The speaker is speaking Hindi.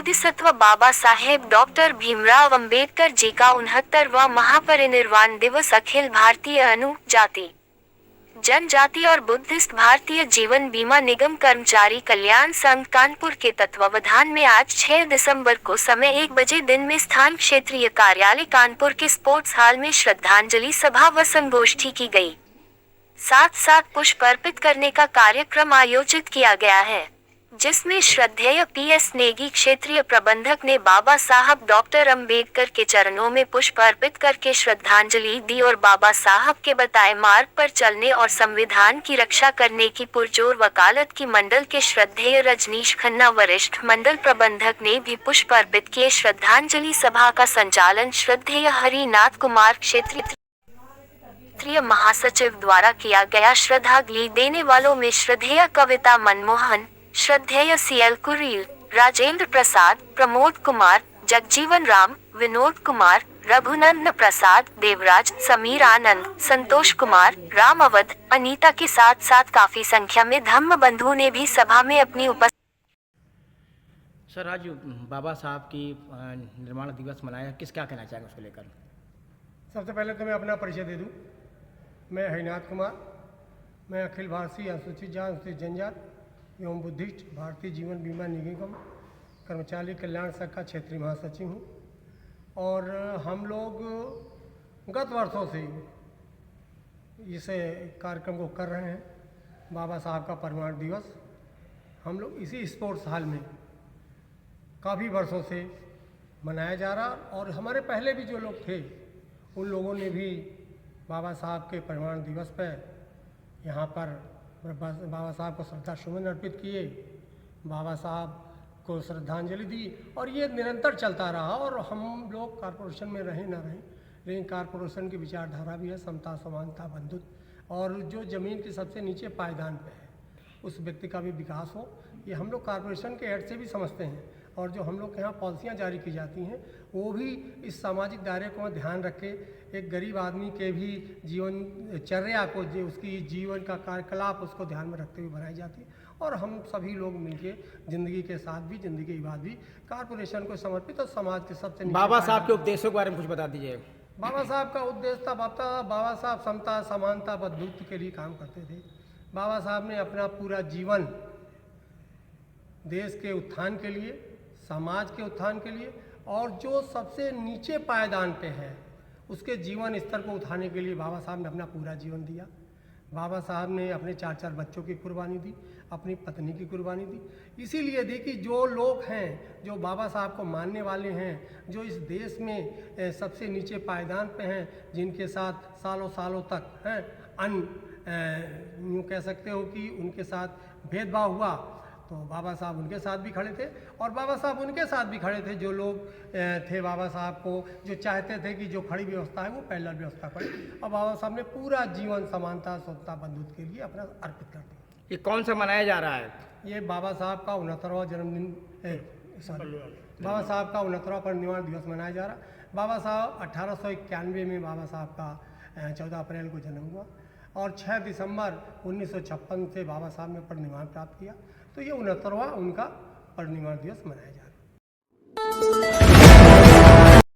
बोधिसत्व बाबा साहेब डॉक्टर भीमराव अंबेडकर जी का 69वां महापरिनिर्वाण दिवस अखिल भारतीय अनुजाति जनजाति और बुद्धिस्ट भारतीय जीवन बीमा निगम कर्मचारी कल्याण संघ कानपुर के तत्वावधान में आज 6 दिसंबर को समय 1 बजे दिन में स्थान क्षेत्रीय कार्यालय कानपुर के स्पोर्ट्स हॉल में श्रद्धांजलि सभा व संगोष्ठी की गई। साथ साथ पुष्प अर्पित करने का कार्यक्रम आयोजित किया गया है, जिसमें श्रद्धेय PS नेगी क्षेत्रीय प्रबंधक ने बाबा साहब डॉक्टर अंबेडकर के चरणों में पुष्प अर्पित करके श्रद्धांजलि दी और बाबा साहब के बताए मार्ग पर चलने और संविधान की रक्षा करने की पुरजोर वकालत की। मंडल के श्रद्धेय रजनीश खन्ना वरिष्ठ मंडल प्रबंधक ने भी पुष्प अर्पित किए। श्रद्धांजलि सभा का संचालन श्रद्धेय हरिनाथ कुमार क्षेत्रीय महासचिव द्वारा किया गया। श्रद्धांजलि देने वालों में श्रद्धेय कविता मनमोहन, श्रद्धेय CL कुरील, राजेंद्र प्रसाद, प्रमोद कुमार, जगजीवन राम, विनोद कुमार, रघुनंदन प्रसाद, देवराज, समीर आनंद, संतोष कुमार, राम अवध, अनीता के साथ साथ काफी संख्या में धम्म बंधु ने भी सभा में अपनी उपस्थिति। सर, आज बाबा साहब की निर्माण दिवस मनाया, क्या कहना चाहेंगे उसको लेकर? सबसे पहले तो मैं अपना परिचय दे दूं। मैं हरिनाथ कुमार, मैं अखिल भारतीय अनुसूचित जाति जनजाति एवं बुद्धिस्ट भारतीय जीवन बीमा निगम कर्मचारी कल्याण संघ का क्षेत्रीय महासचिव हूँ। और हम लोग गत वर्षों से इस कार्यक्रम को कर रहे हैं। बाबा साहब का परिनिर्वाण दिवस हम लोग इसी स्पोर्ट्स हॉल में काफ़ी वर्षों से मनाया जा रहा, और हमारे पहले भी जो लोग थे उन लोगों ने भी बाबा साहब के परिनिर्वाण दिवस पर यहाँ पर बाबा साहब को श्रद्धा सुमन अर्पित किए, बाबा साहब को श्रद्धांजलि दी, और ये निरंतर चलता रहा। और हम लोग कॉरपोरेशन में रहें ना रहें, लेकिन कॉरपोरेशन की विचारधारा भी है समता, समानता, बंधुत्व, और जो ज़मीन के सबसे नीचे पायदान पे है उस व्यक्ति का भी विकास हो, ये हम लोग कॉरपोरेशन के हेड से भी समझते हैं। और जो हम लोग के यहाँ पॉलिसियाँ जारी की जाती हैं वो भी इस सामाजिक दायरे को ध्यान रखे, एक गरीब आदमी के भी जीवन चर्या को, जो उसकी जीवन का कार्यकलाप उसको ध्यान में रखते हुए बनाई जाती है। और हम सभी लोग मिलके ज़िंदगी के साथ भी, ज़िंदगी के बाद भी कॉरपोरेशन को समर्पित और समाज के सबसे बाबा साहब के उपदेशों के बारे में कुछ बता दीजिए। बाबा साहब का उद्देश्य था, बाबा साहब समता, समानता, बंधुत्व के लिए काम करते थे। बाबा साहब ने अपना पूरा जीवन देश के उत्थान के लिए, समाज के उत्थान के लिए, और जो सबसे नीचे पायदान पे है उसके जीवन स्तर को उठाने के लिए बाबा साहब ने अपना पूरा जीवन दिया। बाबा साहब ने अपने 4 बच्चों की कुर्बानी दी, अपनी पत्नी की कुर्बानी दी। इसीलिए दी कि जो लोग हैं, जो बाबा साहब को मानने वाले हैं, जो इस देश में सबसे नीचे पायदान पे हैं, जिनके साथ सालों सालों तक यूँ कह सकते हो कि उनके साथ भेदभाव हुआ, तो बाबा साहब उनके साथ भी खड़े थे। और बाबा साहब उनके साथ भी खड़े थे जो लोग थे बाबा साहब को, जो चाहते थे कि जो खड़ी व्यवस्था है वो पैरेलल व्यवस्था करे। और बाबा साहब ने पूरा जीवन समानता, स्वतंत्रता, बंधुत्व के लिए अपना अर्पित कर दिया। ये कौन सा मनाया जा रहा है? ये बाबा साहब का 69वां जन्मदिन, बाबा साहब का 69वां परिनिर्वाण दिवस मनाया जा रहा है। बाबा साहब 1891 में बाबा साहब का 14 अप्रैल को जन्म हुआ, और 6 दिसंबर 1956 से बाबा साहब ने परिनिर्वाण प्राप्त किया। तो ये 69वां उनका परिनिर्वाण दिवस मनाया जा रहा है।